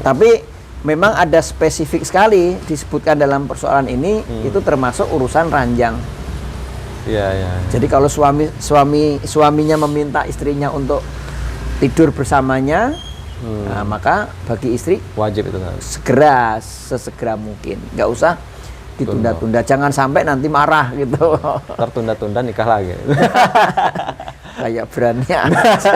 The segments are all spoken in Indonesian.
Tapi memang ada spesifik sekali disebutkan dalam persoalan ini, itu termasuk urusan ranjang. Iya. Jadi kalau suaminya meminta istrinya untuk tidur bersamanya, nah, maka bagi istri wajib itu kan. sesegera mungkin, nggak usah ditunda-tunda. Jangan sampai nanti marah gitu. Tertunda-tunda nikah lagi. Kayak berani aja.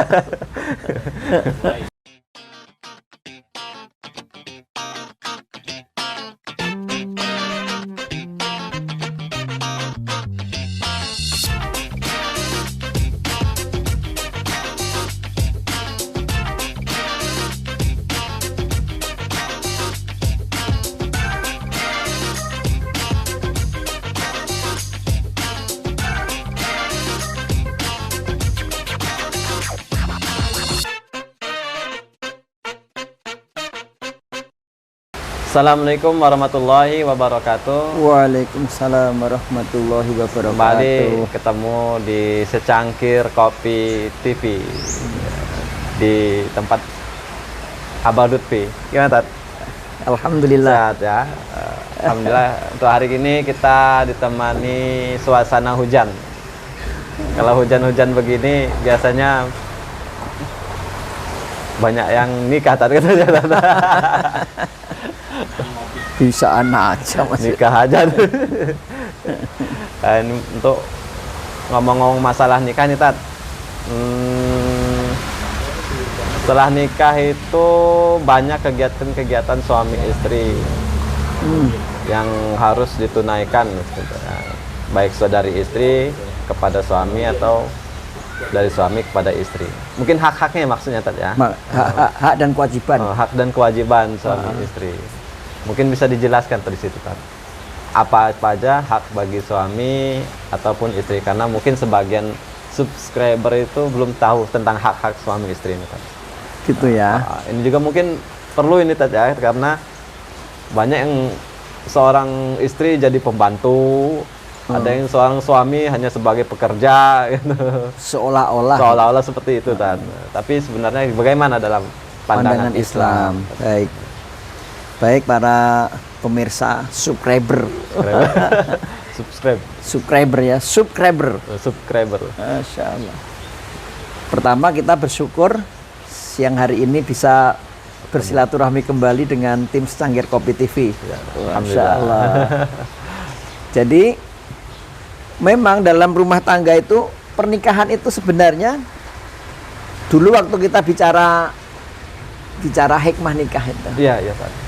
Assalamualaikum warahmatullahi wabarakatuh. Waalaikumsalam warahmatullahi wabarakatuh. Kembali ketemu di Secangkir Kopi TV di tempat Abah Lutfi. Gimana, Tat? Alhamdulillah. Sehat ya. Alhamdulillah. Untuk hari ini kita ditemani suasana hujan. Kalau hujan-hujan begini biasanya banyak yang nikah, Tat, katanya. Bisa anak aja Mas. Nikah aja. Dan untuk ngomong-ngomong masalah nikah nih, Tat, setelah nikah itu banyak kegiatan-kegiatan suami istri yang harus ditunaikan, baik saudari istri kepada suami atau dari suami kepada istri. Mungkin hak-haknya maksudnya, Tat, ya. Hak dan kewajiban. Hak dan kewajiban suami istri. Mungkin bisa dijelaskan di situ, Tat. Apa aja hak bagi suami ataupun istri, karena mungkin sebagian subscriber itu belum tahu tentang hak-hak suami istri ini, Tat. Gitu ya. Ini juga mungkin perlu ini, Tat, ya, karena banyak yang seorang istri jadi pembantu, ada yang seorang suami hanya sebagai pekerja gitu. Seolah-olah seperti itu, Tat. Tapi sebenarnya bagaimana dalam pandangan Islam? Baik para pemirsa subscriber. Subscriber. Masya Allah. Pertama kita bersyukur siang hari ini bisa bersilaturahmi kembali dengan tim Secangkir Kopi TV. Masya Allah. Jadi memang dalam rumah tangga itu, pernikahan itu sebenarnya dulu waktu kita bicara hikmah nikah itu. Iya, Pak.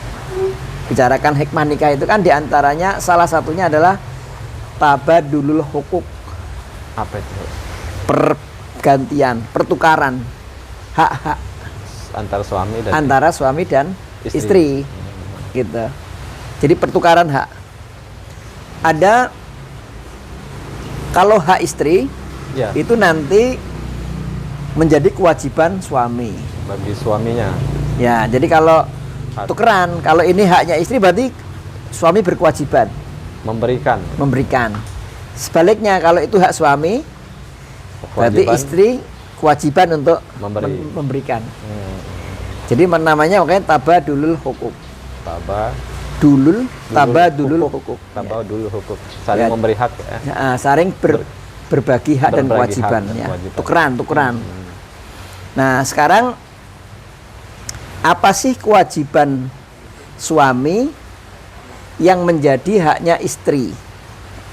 Bicarakan hikmah nikah itu kan diantaranya salah satunya adalah tabadulul hukuk. Apa itu? Pergantian, pertukaran hak-hak antara suami dan istri. Gitu. Jadi pertukaran hak. Ada kalau hak istri itu nanti menjadi kewajiban suami bagi suaminya. Ya, jadi kalau tukeran, kalau ini haknya istri berarti suami berkewajiban memberikan. Sebaliknya kalau itu hak suami, berarti istri kewajiban untuk memberikan. Jadi namanya makanya tabadulul hukuk. Tabadulul hukuk. Saling memberi hak, ya. Saling berbagi hak dan kewajiban, ya. Tukeran. Nah, sekarang apa sih kewajiban suami yang menjadi haknya istri?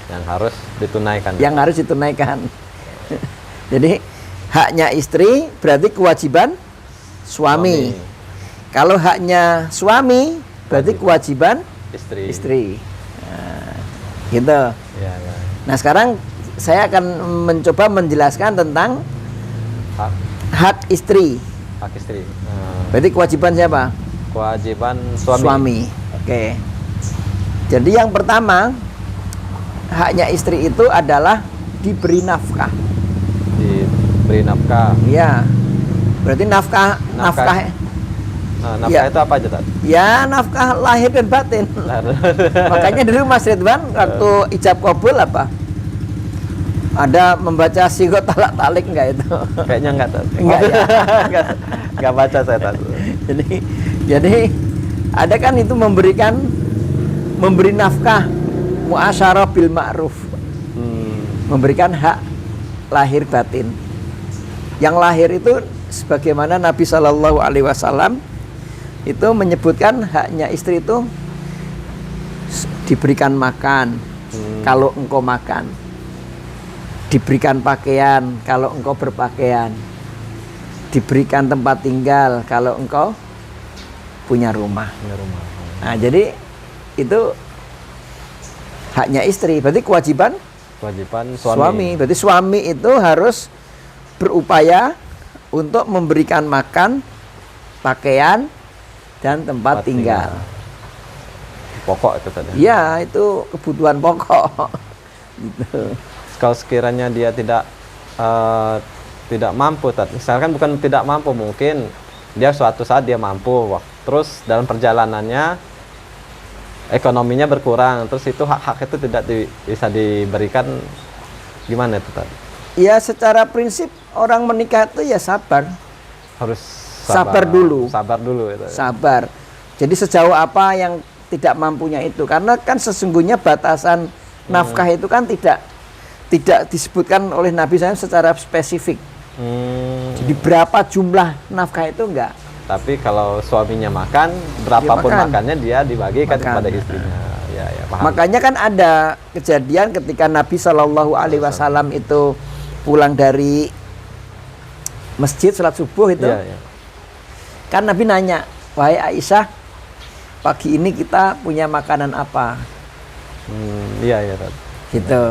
Yang harus ditunaikan. Jadi haknya istri berarti kewajiban suami. Kalau haknya suami berarti kewajiban istri. Nah, gitu. Nah, sekarang saya akan mencoba menjelaskan tentang hak istri. Berarti kewajiban siapa? Kewajiban suami. Oke. Jadi yang pertama, haknya istri itu adalah diberi nafkah. Ya. Berarti nafkah itu apa aja, Tat? Ya, nafkah lahir dan batin. Makanya dulu Mas Ridwan waktu ijab kabul apa? Ada membaca sigot talak talik enggak itu? Kayaknya enggak, Tat. Enggak ya. Enggak baca saya, Tat. Jadi Ada kan itu memberi nafkah, muasyarah bil ma'ruf. Memberikan hak lahir batin. Yang lahir itu sebagaimana Nabi Shallallahu Alaihi Wasallam itu menyebutkan haknya istri itu diberikan makan kalau engkau makan, diberikan pakaian kalau engkau berpakaian, diberikan tempat tinggal kalau engkau punya rumah. Nah, jadi itu haknya istri, berarti kewajiban suami. Berarti suami itu harus berupaya untuk memberikan makan, pakaian, dan tempat tinggal. Pokok itu tadi. Ya, itu kebutuhan pokok. Gitu. Kalau sekiranya dia tidak mampu, misalkan bukan tidak mampu, mungkin dia suatu saat dia mampu, terus dalam perjalanannya ekonominya berkurang, terus itu hak itu tidak bisa diberikan, gimana itu tadi? Ya, secara prinsip orang menikah itu ya sabar. Harus sabar dulu. Sabar dulu itu. Sabar. Jadi sejauh apa yang tidak mampunya itu, karena kan sesungguhnya batasan nafkah itu kan tidak disebutkan oleh Nabi SAW secara spesifik. Jadi berapa jumlah nafkah itu enggak. Tapi kalau suaminya makan, berapapun makannya dia dibagikan kepada istrinya. Ya, paham. Makanya kan ada kejadian ketika Nabi Shallallahu Alaihi Wasallam itu pulang dari masjid salat subuh itu, kan Nabi nanya, wahai Aisyah, pagi ini kita punya makanan apa? Gitu.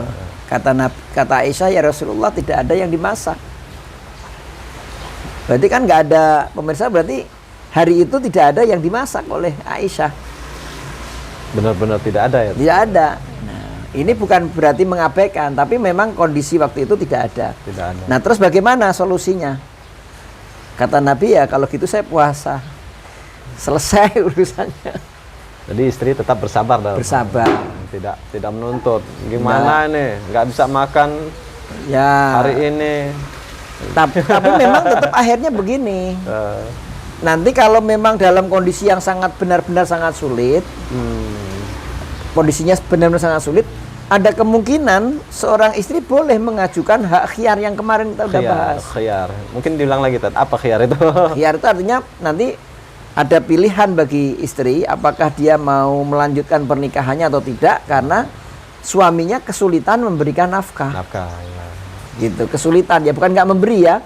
Kata Aisyah, ya Rasulullah, tidak ada yang dimasak. Berarti kan nggak ada, pemirsa, berarti hari itu tidak ada yang dimasak oleh Aisyah. Benar-benar tidak ada ya? Tidak ada. Nah, ini bukan berarti mengabaikan, tapi memang kondisi waktu itu tidak ada. Tidak ada. Nah, terus bagaimana solusinya? Kata Nabi, ya kalau gitu saya puasa. Selesai urusannya. Jadi istri tetap bersabar dalam bersabar. Tidak menuntut. Gimana nih? Nggak bisa makan hari ini. Tapi memang tetap akhirnya begini. Nanti kalau memang dalam kondisi yang benar-benar sangat sulit, kondisinya benar-benar sangat sulit, ada kemungkinan seorang istri boleh mengajukan hak khiyar yang kemarin kita udah bahas. Khiyar. Mungkin diulang lagi, apa khiyar itu? Khiyar itu artinya nanti ada pilihan bagi istri apakah dia mau melanjutkan pernikahannya atau tidak karena suaminya kesulitan memberikan nafkah. Nafkah, ya. Gitu, kesulitan ya, bukan nggak memberi ya,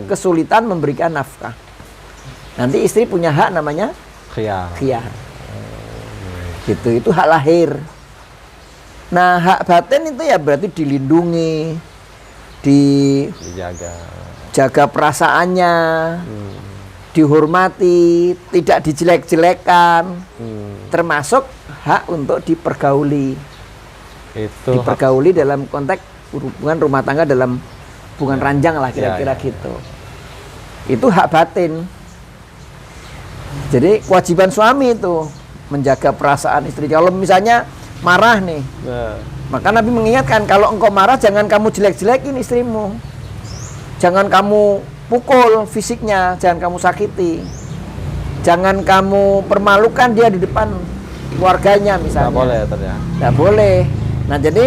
kesulitan memberikan nafkah. Nanti istri punya hak namanya khiyar. Gitu, itu hak lahir. Nah, hak batin itu ya berarti dilindungi, dijaga perasaannya, dihormati, tidak dijelek-jelekan, termasuk hak untuk dipergauli. Dipergauli dalam konteks hubungan rumah tangga, dalam hubungan ranjang lah kira-kira gitu. Itu hak batin. Jadi kewajiban suami itu menjaga perasaan istri. Kalau misalnya marah nih, maka Nabi mengingatkan, kalau engkau marah jangan kamu jelek-jelekin istrimu, jangan kamu pukul fisiknya, jangan kamu sakiti, jangan kamu permalukan dia di depan keluarganya misalnya. Nggak boleh ternyata. Nggak boleh. Nah, jadi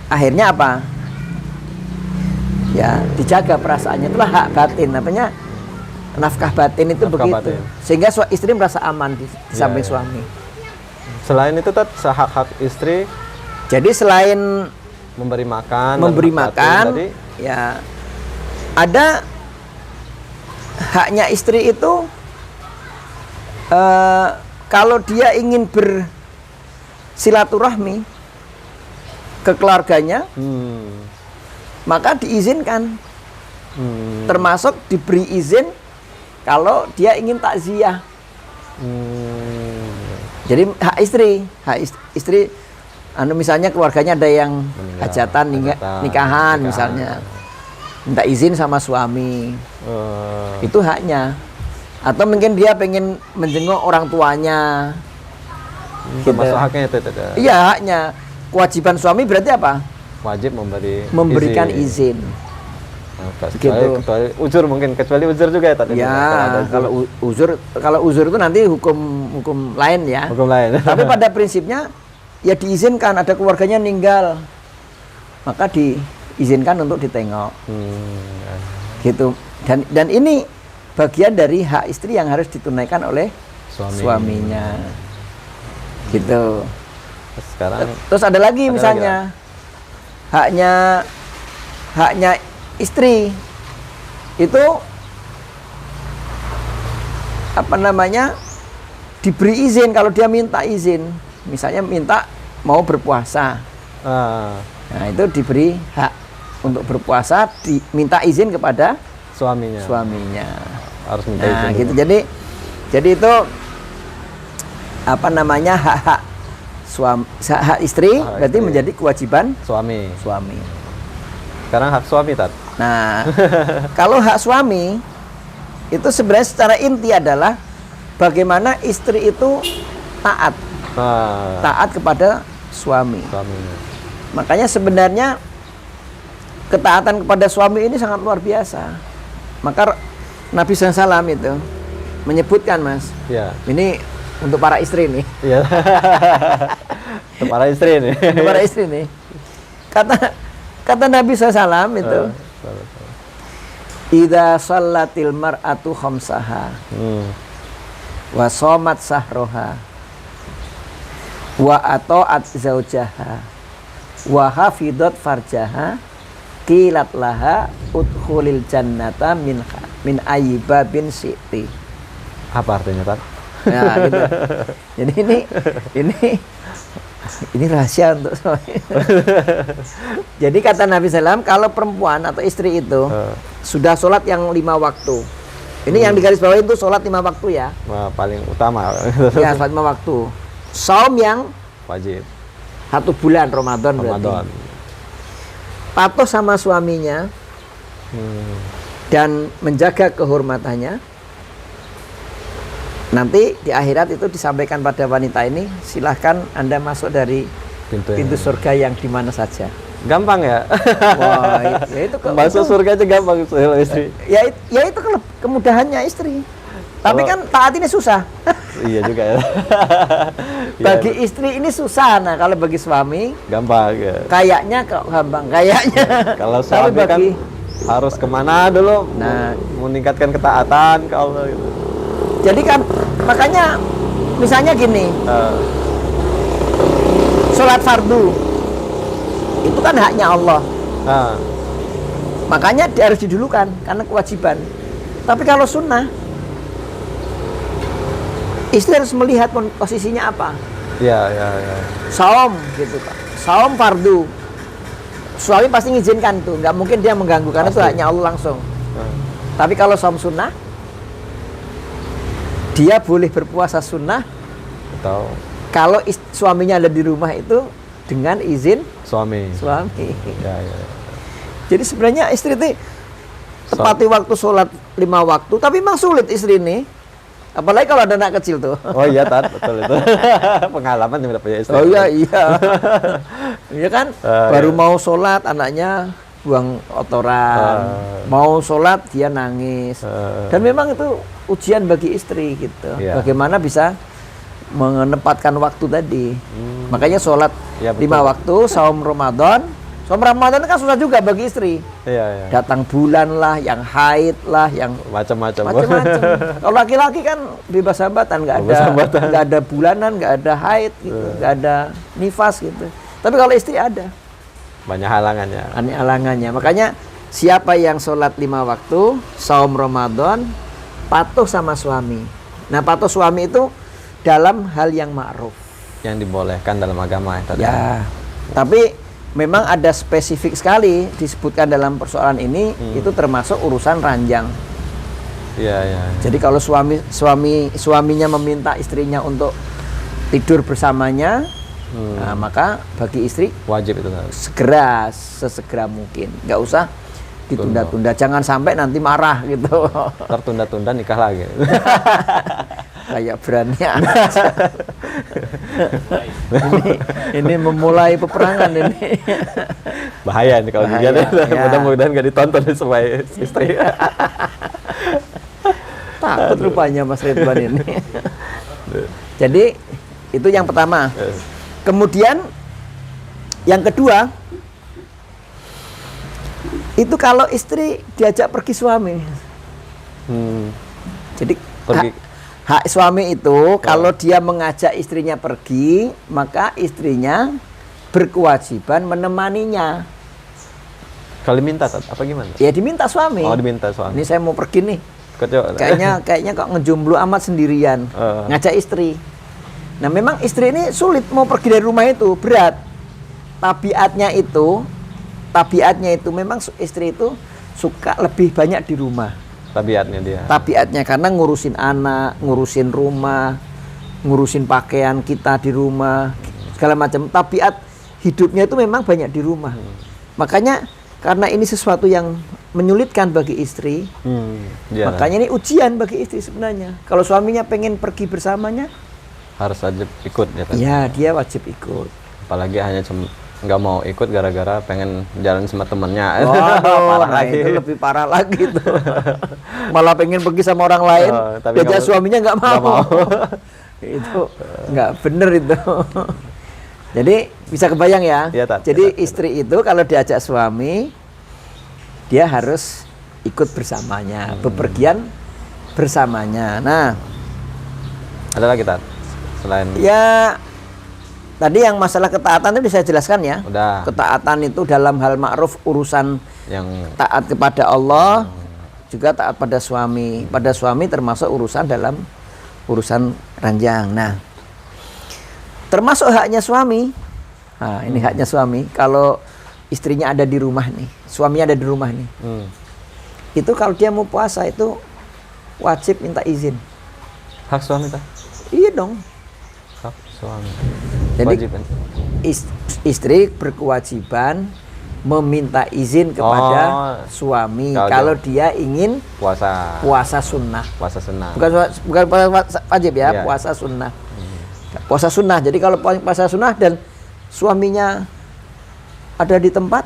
akhirnya apa? Ya, dijaga perasaannya, itulah hak batin. Namanya nafkah batin itu begitu. Batin. Sehingga istri merasa aman di samping suami. Selain itu hak-hak istri. Jadi selain memberi makan, tadi, ya ada haknya istri itu kalau dia ingin bersilaturahmi ke keluarganya, maka diizinkan, termasuk diberi izin kalau dia ingin takziah. Jadi hak istri, misalnya keluarganya ada yang hajatan, nikahan misalnya, minta izin sama suami, itu haknya. Atau mungkin dia pengen menjenguk orang tuanya, termasuk haknya itu. Iya, haknya. Kewajiban suami berarti apa? Wajib memberikan izin. Kecuali uzur mungkin, kecuali uzur juga ya tadi. Ya, kalau uzur itu nanti hukum lain ya. Hukum lain. Tapi pada prinsipnya ya diizinkan, ada keluarganya meninggal, maka diizinkan untuk ditengok. Gitu. Dan ini bagian dari hak istri yang harus ditunaikan oleh suaminya. Gitu. Sekarang terus ada lagi misalnya haknya istri itu diberi izin kalau dia minta izin, misalnya minta mau berpuasa, nah itu diberi hak untuk berpuasa, diminta izin kepada suaminya harus minta nah izin gitu dulu. jadi itu hak istri berarti menjadi kewajiban suami. Sekarang hak suami, Tat. Nah, kalau hak suami itu sebenarnya secara inti adalah bagaimana istri itu taat kepada suami. Makanya sebenarnya ketaatan kepada suami ini sangat luar biasa. Maka Nabi SAW itu menyebutkan, Mas, ini untuk para istri nih. Iya. Untuk para istri nih. Untuk para istri nih. Kata Nabi SAW itu, idza shallatil mar'atu khamsaha wa shamat sahroha wa ata'at zaujaha wa hafidhat farjaha qilat laha udkhulil jannata min ayyibabin syi'ti. Apa artinya, Pak? Nah, gitu. Jadi ini rahasia untuk suami. Jadi kata Nabi SAW, kalau perempuan atau istri itu sudah sholat yang 5 waktu. Ini yang digarisbawahi itu sholat 5 waktu ya. Wah, paling utama. Ya, sholat 5 waktu. Saum yang wajib. 1 bulan Ramadan. Berarti. Patuh sama suaminya dan menjaga kehormatannya. Nanti di akhirat itu disampaikan pada wanita ini, silahkan Anda masuk dari pintu surga yang di mana saja. Gampang ya? Wah, ya itu masuk surga aja gampang istri. Ya itu kemudahannya istri. Tapi kan taat ini susah. Iya juga ya. Bagi istri ini susah, nah kalau bagi suami gampang ya. Kayaknya gampang, kayaknya. Kalau suami kan harus kemana dulu? Nah, meningkatkan ketaatan ke Allah gitu. Jadi kan makanya misalnya gini, sholat fardu itu kan haknya Allah, makanya harus didulukan karena kewajiban. Tapi kalau sunnah, istri harus melihat posisinya apa. Ya. Saum gitu Pak, saum fardu, suami pasti ngizinkan tuh, nggak mungkin dia mengganggu karena itu haknya Allah langsung. Tapi kalau saum sunnah, dia boleh berpuasa sunnah atau kalau suaminya ada di rumah itu dengan izin suami. Ya. Jadi sebenarnya istri itu tepati waktu sholat 5 waktu, tapi memang sulit istri ini, apalagi kalau ada anak kecil tuh. Oh iya, Tat, betul itu. Pengalaman yang udah punya istri. Oh iya. Iya kan, baru mau sholat anaknya buang kotoran, mau sholat dia nangis, dan memang itu ujian bagi istri gitu. Bagaimana bisa menempatkan waktu tadi. Makanya sholat 5 waktu, saum Ramadan. Saum Ramadan kan susah juga bagi istri. Iya. Datang bulan lah, yang haid lah, yang macam-macam. Kalau laki-laki kan bebas hambatan, nggak ada bulanan, nggak ada haid, gitu, nggak ada nifas gitu. Tapi kalau istri ada. Banyak halangannya. Halangannya. Makanya siapa yang sholat 5 waktu, saum Ramadan, patuh sama suami. Nah, patuh suami itu dalam hal yang ma'ruf. Yang dibolehkan dalam agama ya. Ya. Tapi memang ada spesifik sekali disebutkan dalam persoalan ini, itu termasuk urusan ranjang. Iya. Jadi kalau suaminya meminta istrinya untuk tidur bersamanya, nah, maka bagi istri wajib itu sesegera mungkin, nggak usah ditunda-tunda, jangan sampai nanti marah gitu. Tertunda-tunda nikah lagi. Kayak berani ini memulai peperangan ini. Bahaya nih kalau Bahaya, dilihat. ya. Mudah-mudahan nggak ditonton sama istri. Takut rupanya Mas Ridwan ini. Jadi itu yang pertama. Kemudian yang kedua, itu kalau istri diajak pergi suami. Jadi Pergi. hak suami itu kalau dia mengajak istrinya pergi, maka istrinya berkewajiban menemaninya. Kalau minta apa gimana? Ya diminta suami. Oh, diminta suami. Ini saya mau pergi nih. Kocok. Kayaknya kok ngejomblo amat sendirian. Ngajak istri. Nah, memang istri ini sulit mau pergi dari rumah itu, berat. Tabiatnya itu memang istri itu suka lebih banyak di rumah. Tabiatnya dia. Tabiatnya karena ngurusin anak, ngurusin rumah, ngurusin pakaian kita di rumah, segala macam. Tabiat hidupnya itu memang banyak di rumah. Makanya karena ini sesuatu yang menyulitkan bagi istri, makanya ini ujian bagi istri sebenarnya. Kalau suaminya pengen pergi bersamanya, harus wajib ikut ya kan? Ya, dia wajib ikut. Apalagi hanya cuma nggak mau ikut gara-gara pengen jalan sama temennya. Waduh, nah itu lebih parah lagi tuh. Malah pengen pergi sama orang lain, tapi diajak suaminya nggak mau. Itu nggak bener itu. Jadi bisa kebayang ya. Iya, Tat. Jadi istri itu kalau diajak suami, dia harus ikut bersamanya, bepergian bersamanya. Nah, ada lagi Tat? Selain ya tadi yang masalah ketaatan itu bisa jelaskan ya. Udah. Ketaatan itu dalam hal ma'ruf, urusan yang taat kepada Allah, juga taat pada suami. Pada suami termasuk urusan dalam urusan ranjang. Nah, termasuk haknya suami. Nah, ini haknya suami. Kalau istrinya ada di rumah nih, suaminya ada di rumah nih. Itu kalau dia mau puasa itu wajib minta izin. hak suami Tat? Iya dong. Hak suami. Jadi Wajib. istri berkewajiban meminta izin kepada suami kalau dia ingin puasa sunnah. Puasa sunnah. Bukan puasa wajib ya, Iya. puasa sunnah. Puasa sunnah. Jadi kalau puasa sunnah dan suaminya ada di tempat,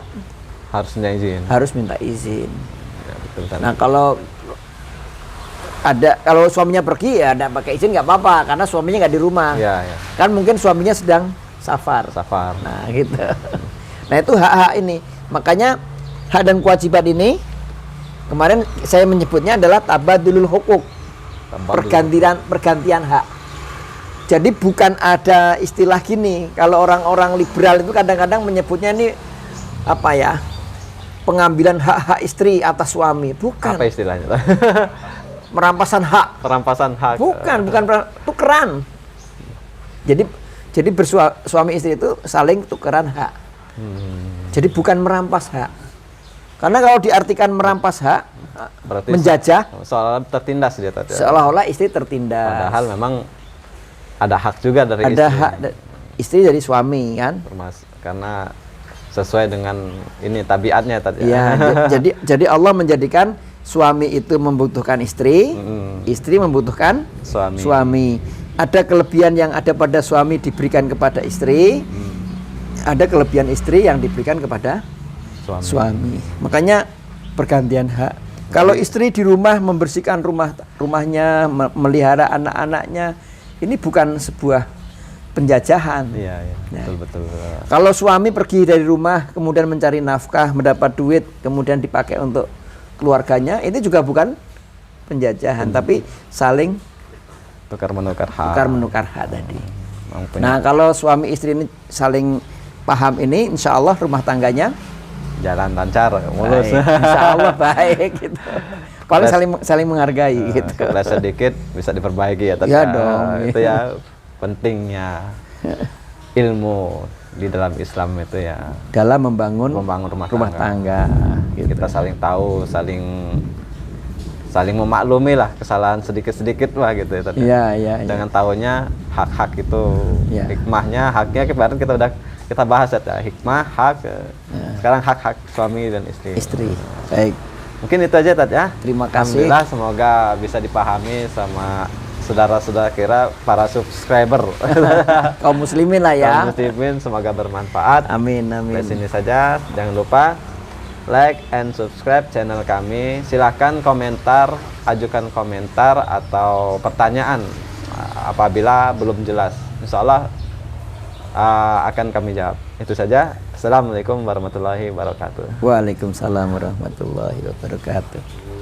harus minta izin. Ya, betul, Tat. Nah, kalau suaminya pergi ya tidak pakai izin nggak apa-apa karena suaminya nggak di rumah. Ya, ya. Kan mungkin suaminya sedang safar. Nah, gitu. Nah, itu hak-hak ini. Makanya hak dan kewajiban ini kemarin saya menyebutnya adalah tabadulul hukuk. Pergantian hak. Jadi bukan ada istilah gini. Kalau orang-orang liberal itu kadang-kadang menyebutnya ini apa ya? Pengambilan hak-hak istri atas suami. Bukan. Apa istilahnya? Merampasan hak. Perampasan hak. Bukan tukeran. Jadi suami istri itu saling tukeran hak. Jadi bukan merampas hak. Karena kalau diartikan merampas hak, berarti menjajah, seolah tertindas dia Tat. Seolah-olah istri tertindas. Padahal memang ada hak juga dari istri. Ada hak istri dari suami kan? Karena sesuai dengan ini tabiatnya Tat. Ya, jadi Allah menjadikan suami itu membutuhkan istri, istri membutuhkan suami. Ada kelebihan yang ada pada suami diberikan kepada istri, ada kelebihan istri yang diberikan kepada suami. Makanya pergantian hak. Kalau istri di rumah membersihkan rumahnya, melihara anak-anaknya, ini bukan sebuah penjajahan. Iya, Nah, betul. Kalau suami pergi dari rumah, kemudian mencari nafkah, mendapat duit, kemudian dipakai untuk keluarganya, ini juga bukan penjajahan, tapi saling tukar-menukar hak tadi. Nah, kalau suami istri ini saling paham ini, insya Allah rumah tangganya jalan lancar, mulus. Insya Allah baik gitu. Paling saling menghargai gitu. Kepleset sedikit bisa diperbaiki ya. Iya dong. Itu ya pentingnya ilmu di dalam Islam itu ya. Dalam membangun rumah tangga. Gitu. Kita saling tahu, saling memaklumi lah kesalahan sedikit-sedikit lah gitu ya. Iya. Dengan tahunya hak-hak itu, hikmahnya, haknya kemarin kita bahas ya, hikmah, hak. Sekarang hak-hak suami dan istri. Baik. Mungkin itu aja Tat ya. Terima kasih. Alhamdulillah, semoga bisa dipahami sama saudara-saudara kira para subscriber. Kaum muslimin lah ya. Kaum muslimin semoga bermanfaat. Amin, Sampai amin. sini saja. Jangan lupa like and subscribe channel kami. Silahkan komentar, ajukan komentar atau pertanyaan apabila belum jelas. Insya Allah akan kami jawab. Itu saja. Assalamualaikum warahmatullahi wabarakatuh. Waalaikumsalam warahmatullahi wabarakatuh.